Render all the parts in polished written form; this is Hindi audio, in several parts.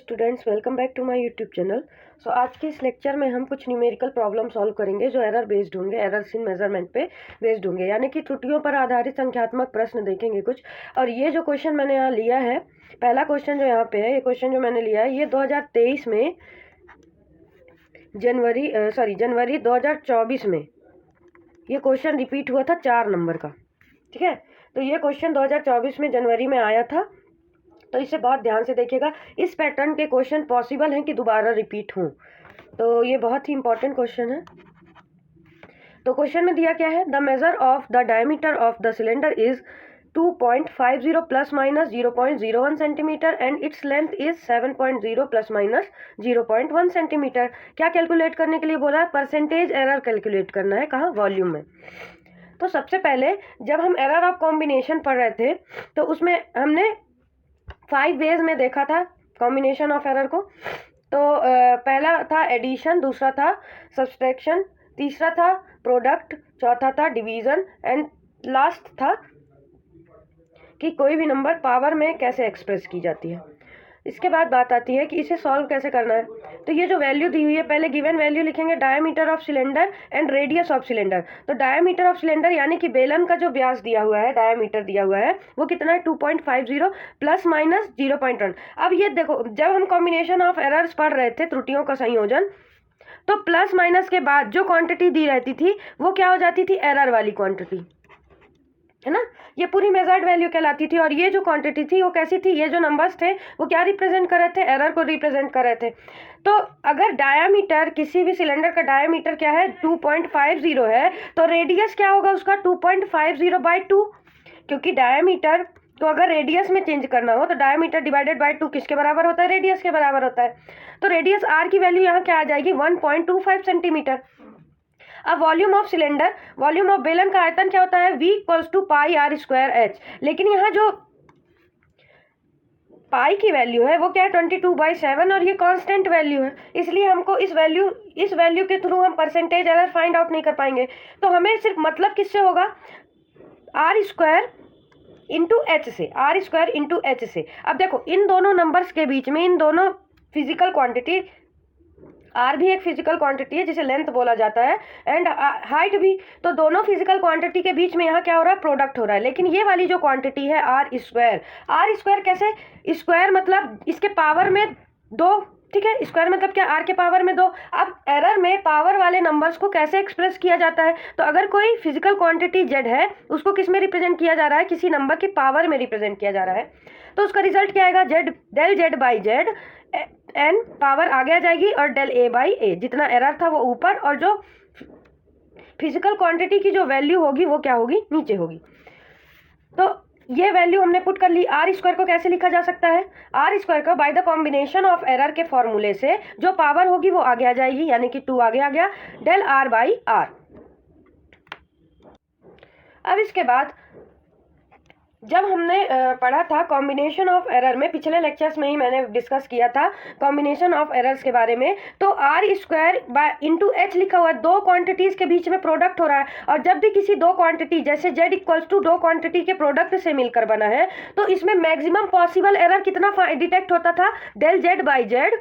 Students, welcome back to my YouTube channel. So आज के इस लेक्चर में हम कुछ न्यूमेरिकल प्रॉब्लम सॉल्व करेंगे जो एरर बेस्ड होंगे, एरर्स इन मेजरमेंट पे बेस्ड होंगे, यानी कि त्रुटियों पर आधारित संख्यात्मक प्रश्न देखेंगे कुछ। और ये जो क्वेश्चन मैंने यहाँ लिया है, पहला क्वेश्चन जो यहाँ पे है, ये क्वेश्चन जो मैंने लिया है ये 2023 में जनवरी 2024 में ये क्वेश्चन रिपीट हुआ था 4 नंबर का। ठीक है, तो ये क्वेश्चन 2024 में जनवरी में आया था, तो इसे बहुत ध्यान से देखिएगा। इस पैटर्न के क्वेश्चन पॉसिबल हैं कि दोबारा रिपीट हों, तो ये बहुत ही इंपॉर्टेंट क्वेश्चन है। तो क्वेश्चन में दिया क्या है, the measure of the diameter of the cylinder is 2.50 plus minus 0.01 centimetre and its length is 7.0 plus minus 0.1 centimetre. क्या कैलकुलेट करने के लिए बोला है? परसेंटेज एरर कैलकुलेट करना है। कहाँ? वॉल्यूम में। तो सबसे पहले जब हम एरर ऑफ कॉम्बिनेशन पढ़ रहे थे तो उसमें हमने 5 वेज में देखा था कॉम्बिनेशन ऑफ एरर को। तो पहला था एडिशन, दूसरा था सब्सट्रैक्शन, तीसरा था प्रोडक्ट, चौथा था डिवीजन एंड लास्ट था कि कोई भी नंबर पावर में कैसे एक्सप्रेस की जाती है। इसके बाद बात आती है कि इसे सॉल्व कैसे करना है। तो ये जो वैल्यू दी हुई है, पहले गिवन वैल्यू लिखेंगे diameter of cylinder and radius of cylinder. तो डायमीटर ऑफ सिलेंडर यानी कि बेलन का जो व्यास दिया हुआ है, डायमीटर दिया हुआ है, वो कितना है? 2.50 प्लस माइनस 0.1। अब ये देखो, जब हम कॉम्बिनेशन ऑफ एरर्स पढ़ रहे थे, त्रुटियों का संयोजन, तो प्लस माइनस के बाद जो क्वांटिटी दी रहती थी वो क्या हो जाती थी? एरर वाली क्वांटिटी, है ना। ये पूरी मेजर्ड वैल्यू कहलाती थी। और ये जो क्वांटिटी थी वो कैसी थी? ये जो नंबर्स थे वो क्या रिप्रेजेंट कर रहे थे? एरर को रिप्रेजेंट कर रहे थे। तो अगर डायामीटर, किसी भी सिलेंडर का डायामीटर क्या है? 2.50 है, तो रेडियस क्या होगा उसका? 2.50/2, क्योंकि डायामीटर तो अगर रेडियस में चेंज करना हो तो डायमीटर डिवाइडेड बाय 2 किसके बराबर होता है? रेडियस के बराबर होता है। तो रेडियस आर की वैल्यू यहाँ क्या आ जाएगी? 1.25 सेंटीमीटर। अब volume of cylinder, volume of बेलन का आयतन क्या होता है? V = pi r square h. लेकिन यहाँ जो पाई की वैल्यू है वो क्या है? 22/7, और ये कांस्टेंट वैल्यू है, इसलिए हमको इस वैल्यू के थ्रू हम परसेंटेज एरर फाइंड आउट नहीं कर पाएंगे। तो हमें सिर्फ मतलब किससे होगा? आर स्क्वायर इंटू एच से, आर स्क्वायर इंटू एच से। अब देखो, इन दोनों नंबर्स के बीच में, इन दोनों फिजिकल क्वांटिटी, आर भी एक फिजिकल क्वांटिटी है जिसे लेंथ बोला जाता है, एंड हाइट भी, तो दोनों फिजिकल क्वांटिटी के बीच में यहाँ क्या हो रहा है? प्रोडक्ट हो रहा है। लेकिन ये वाली जो क्वांटिटी है आर स्क्वायर कैसे? स्क्वायर मतलब इसके पावर में 2, ठीक है। स्क्वायर मतलब क्या? आर के पावर में 2। अब एरर में पावर वाले नंबर्स को कैसे एक्सप्रेस किया जाता है? तो अगर कोई फिजिकल क्वांटिटी जेड है, उसको किस में रिप्रेजेंट किया जा रहा है? किसी नंबर के पावर में रिप्रेजेंट किया जा रहा है। तो उसका रिजल्ट क्या आएगा? Z, del Z by z, n power आगे आ जाएगी, और डेल ए बाई ए। जितना एरर था वो ऊपर, और जो फिजिकल क्वांटिटी की जो वैल्यू होगी वो क्या होगी? नीचे होगी। तो ये वैल्यू हमने पुट कर ली। आर स्क्वायर को कैसे लिखा जा सकता है? आर स्क्वायर को by the combination of error के फॉर्मूले से जो पावर होगी वो आगे आ जाएगी, यानी कि 2 आगे आ गया, डेल आर बाई आर। अब इसके बाद जब हमने पढ़ा था कॉम्बिनेशन ऑफ एरर में, पिछले लेक्चर्स में ही मैंने डिस्कस किया था कॉम्बिनेशन ऑफ एरर्स के बारे में, तो r square by into h लिखा हुआ है। दो क्वांटिटीज के बीच में प्रोडक्ट हो रहा है, और जब भी किसी दो क्वांटिटी, जैसे जेड इक्वल्स टू 2 क्वांटिटी के प्रोडक्ट से मिलकर बना है, तो इसमें मैक्सिमम पॉसिबल एरर कितना डिटेक्ट होता था? Del Z by Z,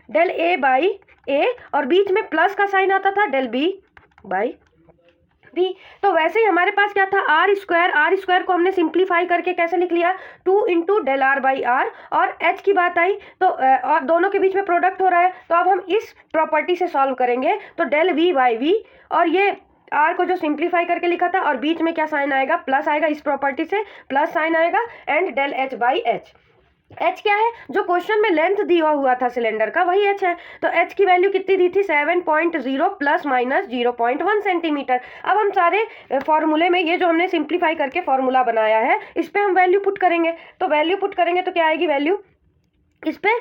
del A by A, और बीच में प्लस का साइन आता था, डेल बी बाई भी। तो वैसे ही हमारे पास क्या था? आर स्क्वायर को हमने सिंप्लीफाई करके कैसे लिख लिया? 2 into del r by r. और एच की बात आई तो और दोनों के बीच में प्रोडक्ट हो रहा है, तो अब हम इस प्रॉपर्टी से सॉल्व करेंगे। तो डेल वी बाई वी, और ये आर को जो सिंप्लीफाई करके लिखा था, और बीच में क्या साइन आएगा? प्लस आएगा, इस प्रॉपर्टी से प्लस साइन आएगा, and del h by h. H क्या है? जो क्वेश्चन में लेंथ दिया हुआ था सिलेंडर का, वही एच है। तो एच की वैल्यू कितनी दी थी? 7.0 प्लस माइनस 0.1 सेंटीमीटर। अब हम सारे फॉर्मूले में ये जो हमने सिंप्लीफाई करके फॉर्मूला बनाया है, इस पे हम वैल्यू पुट करेंगे। तो वैल्यू पुट करेंगे तो क्या आएगी वैल्यू? इस पे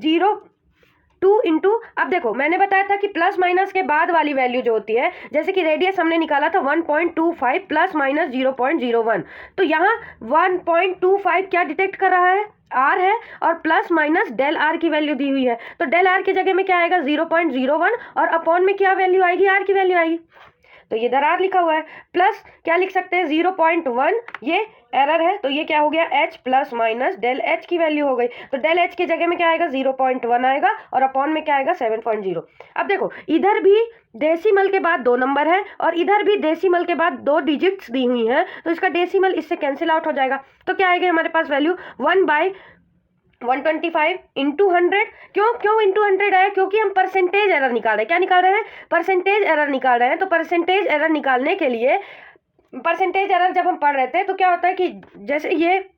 0.2 इंटू, अब देखो मैंने बताया था कि प्लस माइनस के बाद वाली वैल्यू जो होती है, जैसे कि रेडियस हमने निकाला था 1.25 प्लस माइनस 0.01, तो यहाँ 1.25 क्या डिटेक्ट कर रहा है? आर है, और प्लस माइनस डेल आर की वैल्यू दी हुई है। तो डेल आर की जगह में क्या आएगा? 0.01, और अपॉन में क्या वैल्यू आएगी? आर की वैल्यू आएगी। तो ये इधर आर लिखा हुआ है, प्लस क्या लिख सकते हैं 0.1 ये एरर है, तो ये क्या हो गया h plus minus del h की वैल्यू हो गई। तो डेल एच की जगह में क्या आएगा 0.1 आएगा और अपॉन में क्या आएगा 7.0। अब देखो इधर भी डेसिमल के बाद 2 नंबर है और इधर भी डेसिमल के बाद 2 डिजिट्स दी हुई हैं, तो इसका डेसिमल इससे कैंसिल आउट हो जाएगा। तो क्या आएगा हमारे पास वैल्यू 1/125 इंटू 100। क्यों इंटू 100 आया? क्योंकि हम परसेंटेज एरर निकाल रहे हैं। क्या निकाल रहे हैं? परसेंटेज एरर निकाल रहे हैं। तो परसेंटेज एरर निकालने के लिए, परसेंटेज एरर जब हम पढ़ रहे थे तो क्या होता है कि जैसे ये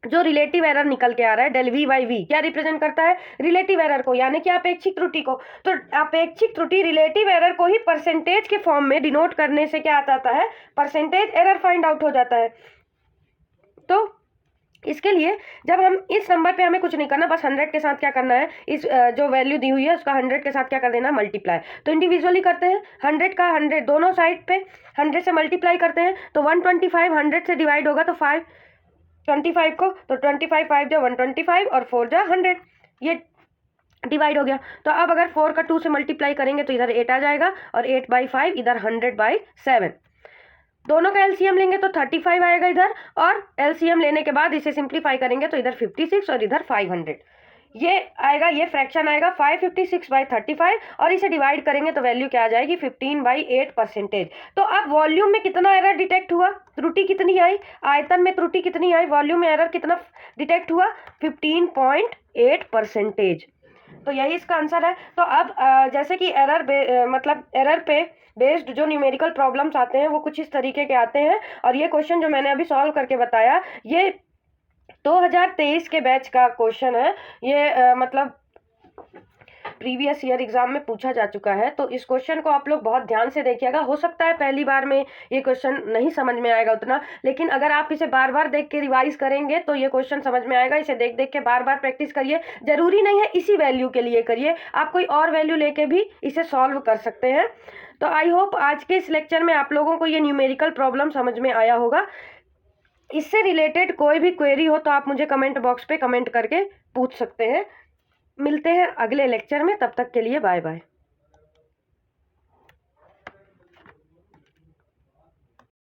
जो रिलेटिव एरर निकल के आ रहा है डेल वी बाई वी क्या रिप्रेजेंट करता है? रिलेटिव एरर को, यानी कि अपेक्षिक त्रुटि को। तो अपेक्षिक त्रुटि रिलेटिव एरर को ही परसेंटेज के फॉर्म में डिनोट करने से क्या आता है? परसेंटेज एरर फाइंड आउट हो जाता है। तो इसके लिए जब हम इस नंबर पे हमें कुछ नहीं करना, बस 100 के साथ क्या करना है, इस जो वैल्यू दी हुई है उसका 100 के साथ क्या कर देना? मल्टीप्लाई। तो इंडिविजुअली करते हैं, 100 का 100 दोनों साइड पे 100 से मल्टीप्लाई करते हैं, तो 125 100 से डिवाइड होगा तो 525 को, तो 25 5 जो 125 और 4 जो 100, ये डिवाइड हो गया। तो अब अगर 4 का 2 से मल्टीप्लाई करेंगे तो इधर 8 आ जाएगा और 8/5 इधर 100/7। दोनों का एलसीएम लेंगे तो 35 आएगा इधर, और एलसीएम लेने के बाद इसे सिंप्लीफाई करेंगे तो इधर 56 और इधर 500 ये आएगा। ये फ्रैक्शन आएगा 556/35 और इसे डिवाइड करेंगे तो वैल्यू क्या आ जाएगी? 15/8%। तो अब वॉल्यूम में कितना एरर डिटेक्ट हुआ? त्रुटि कितनी आई? आयतन में त्रुटि कितनी आई? वॉल्यूम में एरर कितना डिटेक्ट हुआ? 15.8%। तो यही इसका आंसर है। तो अब जैसे कि मतलब एरर पे बेस्ड जो न्यूमेरिकल प्रॉब्लम्स आते हैं वो कुछ इस तरीके के आते हैं, और ये क्वेश्चन जो मैंने अभी सॉल्व करके बताया ये 2023 के बैच का क्वेश्चन है। ये मतलब प्रीवियस ईयर एग्जाम में पूछा जा चुका है। तो इस क्वेश्चन को आप लोग बहुत ध्यान से देखिएगा। हो सकता है पहली बार में ये क्वेश्चन नहीं समझ में आएगा उतना, लेकिन अगर आप इसे बार बार देख के रिवाइज करेंगे तो ये क्वेश्चन समझ में आएगा। इसे देख देख के बार बार प्रैक्टिस करिए। जरूरी नहीं है इसी वैल्यू के लिए करिए, आप कोई और वैल्यू लेके भी इसे सॉल्व कर सकते हैं। तो आई होप आज के इस लेक्चर में आप लोगों को ये न्यूमेरिकल प्रॉब्लम समझ में आया होगा। इससे रिलेटेड कोई भी क्वेरी हो तो आप मुझे कमेंट बॉक्स पे कमेंट करके पूछ सकते हैं। मिलते हैं अगले लेक्चर में, तब तक के लिए बाय बाय।